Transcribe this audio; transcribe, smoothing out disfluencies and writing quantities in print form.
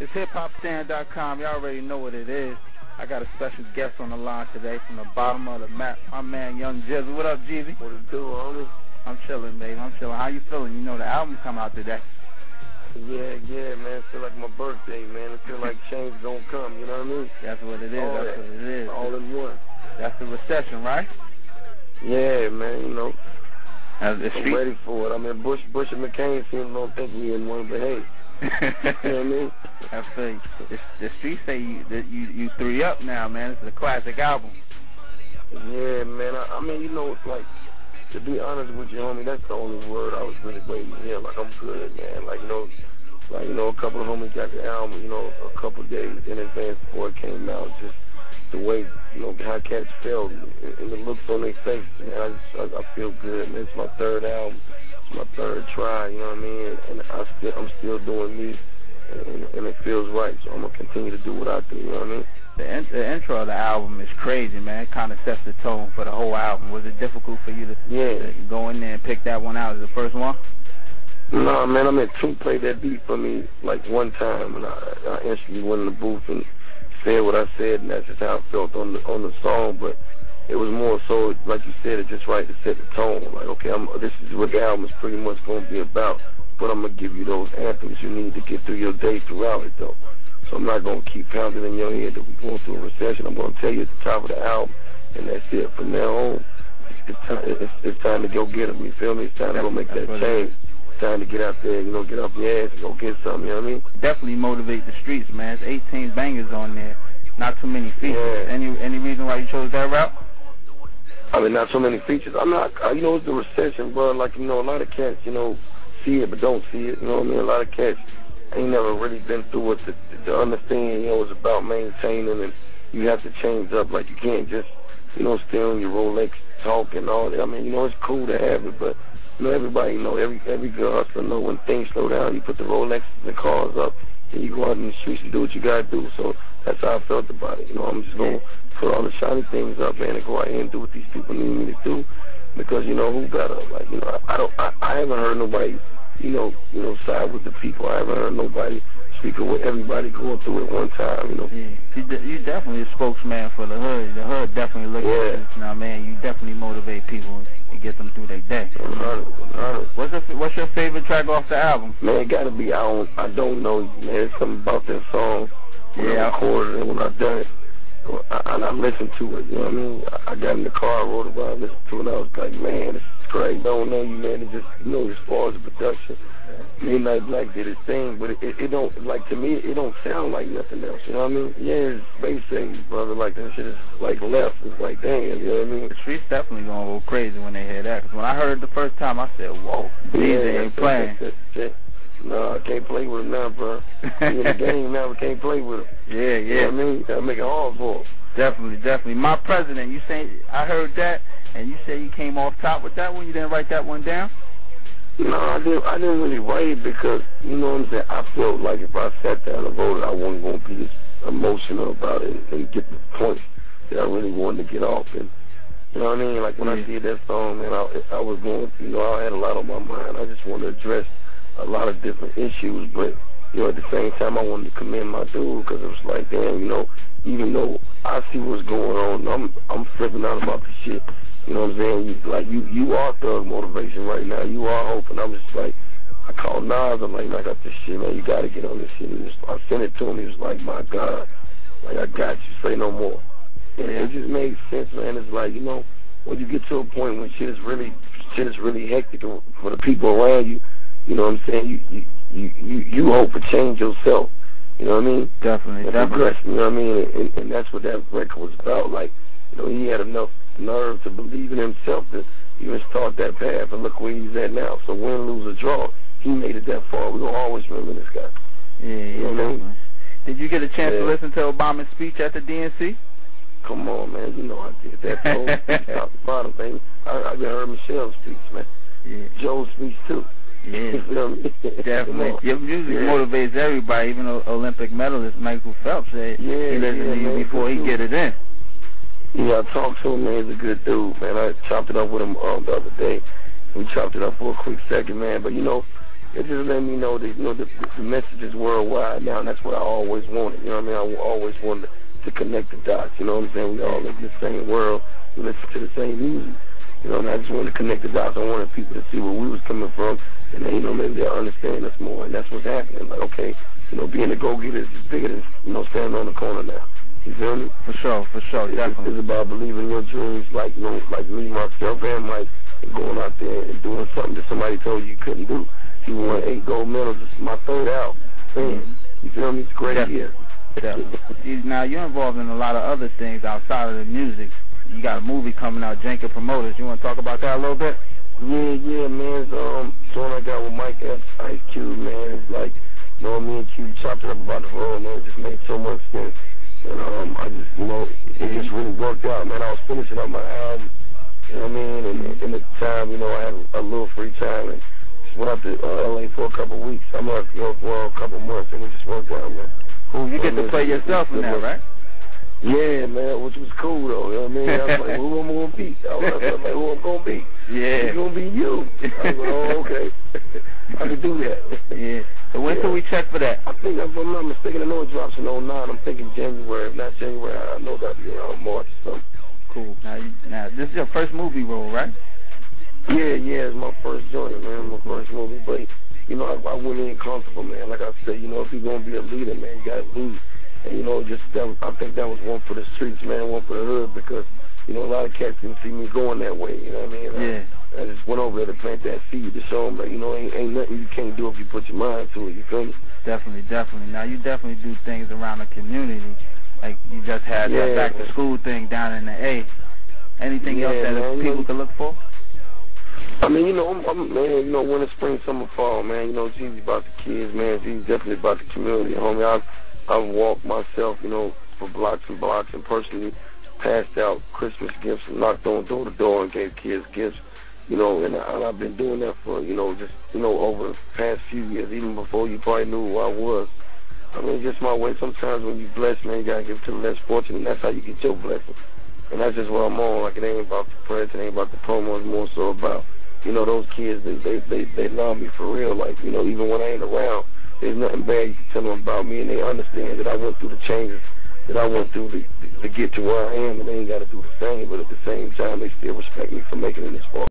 It's hiphopstand.com. Y'all already know what it is. I got a special guest on the line today from the bottom of the map. My man, Young Jeezy. What up, Jeezy? What it do, homie? I'm chilling, baby. I'm chilling. How you feeling? You know the album come out today. Yeah, man. It feel like my birthday, man. It feel like change don't come, you know what I mean? That's what it is. That's what it is. All in one. That's the recession, right? Yeah, man, you know. I'm ready for it. I mean, Bush and McCain don't think we in one, but hey. You know what I mean? I feel you. The streets say you 3 up now, man. This is a classic album. Yeah, man. I mean, you know, it's like, to be honest with you, homie, that's the only word I was really waiting to hear. Like, I'm good, man. Like, you know, a couple of homies got the album, you know, a couple of days in advance before it came out. Just the way, you know, how cats felt and the looks on their faces, man. I feel good, man. It's my 3rd album. It's my 3rd try, you know what I mean? And I'm still doing me, and it feels right. So I'm going to continue to do what I do, you know what I mean? The intro of the album is crazy, man. It kind of sets the tone for the whole album. Was it difficult for you to go in there and pick that one out as the first one? No, man. I mean, True played that beat for me like one time, and I instantly went in the booth and said what I said, and that's just how I felt on the song. But it was more so, like you said, it's just right to set the tone. Like, okay, this is what the album is pretty much going to be about, but I'm going to give you those anthems you need to get through your day throughout it, though. So I'm not going to keep pounding in your head that we're going through a recession. I'm going to tell you at the top of the album, and that's it. From now on, it's time to go get them, you feel me? It's time to go make that change. It's time to get out there, you know, get off your ass and go get something, you know what I mean? Definitely motivate the streets, man. It's 18 bangers on there. Not too many features. Yeah. Any reason why you chose that route? I mean, not so many features. I'm not, you know, it's the recession, bro. Like, you know, a lot of cats, you know, see it but don't see it, you know what I mean? A lot of cats ain't never really been through it to understand, you know, it's about maintaining, and you have to change up. Like, you can't just, you know, stay on your Rolex talk and all that. I mean, you know, it's cool to have it, but, you know, everybody know, every good hustler know when things slow down, you put the Rolexes and the cars up, and you go out in the streets and do what you got to do. So that's how I felt about it. You know, I'm just going to put all the shiny things up, man, and go out here and do what these people need me to do, because, you know, who better? Like, you know, I haven't heard nobody, you know, side with the people. I haven't heard nobody speak of what everybody going through at one time, you know. Yeah. You definitely a spokesman for the hood. The hood definitely looks at this. Now, man, you definitely motivate people and get them through their day. 100. What's your favorite track off the album? Man, it got to be I Don't Know You, man. There's something about that song when I recorded it, when I done it. And I listened to it, you know what I mean? I got in the car, I wrote about it, listened to it, and I was like, man, this is great. Don't Know You, man. It just, you know, as far as the production, Midnight Black did his thing, but it don't, like, to me, it don't sound like nothing else, you know what I mean? Yeah, it's Space Age, brother, like, that shit is, like, left. It's like, damn, you know what I mean? The streets definitely gonna go crazy when they hear that, because when I heard it the first time, I said, whoa, Jeezy ain't playing. No, I can't play with him now, bro. He in the game now, we can't play with him. Yeah. You know what I mean? Gotta make it hard for him. Definitely. My President, you say, I heard that, and you say you came off top with that one? You didn't write that one down? No, I didn't really write it because, you know what I'm saying, I felt like if I sat down and wrote it, I wasn't going to be as emotional about it and get the points that I really wanted to get off. And, you know what I mean? Like, when I did that song, man, I was going, you know, I had a lot on my mind. I just wanted to address a lot of different issues, but, you know, at the same time, I wanted to commend my dude, because it was like, damn, you know, even though I see what's going on, I'm flipping out about the shit. You know what I'm saying? You are thug motivation right now. You are hope, and I'm just like, I called Nas. I'm like, I got this shit, man. You got to get on this shit. I sent it to him. He was like, my God, like, I got you. Say no more. And it just made sense, man. It's like, you know, when you get to a point when shit is really hectic for the people around you, you know what I'm saying? You hope to change yourself. You know what I mean? Definitely. You know what I mean? And that's what that record was about. Like, you know, he had enough nerve to believe in himself to even start that path, and look where he's at now. So win, lose, or draw, he made it that far. We're going to always remember this guy. You know what I mean? Did you get a chance to listen to Obama's speech at the DNC? Come on, man. You know I did. That whole speech top to bottom, baby. I even heard Michelle's speech, man. Yeah. Joe's speech, too. Yeah, you feel me? Definitely. Your music motivates everybody. Even Olympic medalist Michael Phelps said he listened to you before he get it in. Yeah, I talked to him, man. He's a good dude, man. I chopped it up with him the other day. We chopped it up for a quick second, man. But, you know, it just let me know that, you know, the message is worldwide now, and that's what I always wanted. You know what I mean? I always wanted to connect the dots. You know what I'm saying? We all live in the same world. We listen to the same music. You know, and I just wanted to connect the dots. I wanted people to see where we was coming from, and then, you know, maybe they'll understand us more, and that's what's happening. Like, okay, you know, being a go-getter is bigger than, you know, standing on the corner now. You feel me? For sure, definitely. It's about believing your dreams, like, you know, like me, myself, and Mike, and going out there and doing something that somebody told you couldn't do. He won 8 gold medals. This is my 3rd album. You feel me? It's a great year. Definitely. Now, you're involved in a lot of other things outside of the music. You got a movie coming out, Jenkin Promoters. You want to talk about that a little bit? Yeah, man. It's one I got with Mike Epps, Ice Cube, man. It's like, you know, me and Cube chopped it up about the road, man. It just made so much sense. And I just, you know, it just really worked out, man. I was finishing up my album, you know what I mean? And in the time, you know, I had a little free time, and just went up to L.A. for a couple of weeks. I'm like, you know, for a couple of months, and it just worked out, man. Cool. You get to play yourself in that, right? Yeah, man, which was cool, though. You know what I mean? I was like, who am I going to be? I was like, who I'm going to be? Yeah. It's going to be you. I was like, oh, okay. I can do that. Yeah. So when can we check for that? I think, if I'm not mistaken, I know it drops in 09. I'm thinking January. If not January, I know that'll be around March or something. Cool. Now, this is your first movie role, right? Yeah, it's my first joint, man. My first movie. But, you know, I went in comfortable, man. Like I said, you know, if you're going to be a leader, man, you got to lead. And, you know, I think that was one for the streets, man, one for the hood, because, you know, a lot of cats didn't see me going that way, you know what I mean? Yeah. I just went over there to plant that seed to show them that, you know, ain't nothing you can't do if you put your mind to it, you feel me? Definitely. Now, you definitely do things around the community. Like, you just had that back-to-school thing down in the A. Anything else that people can look for? I mean, you know, man, you know, winter, spring, summer, fall, man. You know, Jeezy about the kids, man. Jeezy definitely about the community, homie. I've walked myself, you know, for blocks and blocks, and personally passed out Christmas gifts and knocked on door to door and gave kids gifts, you know, and I've been doing that for, you know, just, you know, over the past few years, even before you probably knew who I was. I mean, just my way. Sometimes when you blessed, man, you got to give to the less fortunate, and that's how you get your blessing. And that's just what I'm on. Like, it ain't about the press, it ain't about the promo, it's more so about, you know, those kids, they love me for real. Like, you know, even when I ain't around, there's nothing bad you can tell them about me, and they understand that I went through the changes that I went through to get to where I am, and they ain't got to do the same, but at the same time, they still respect me for making it this far.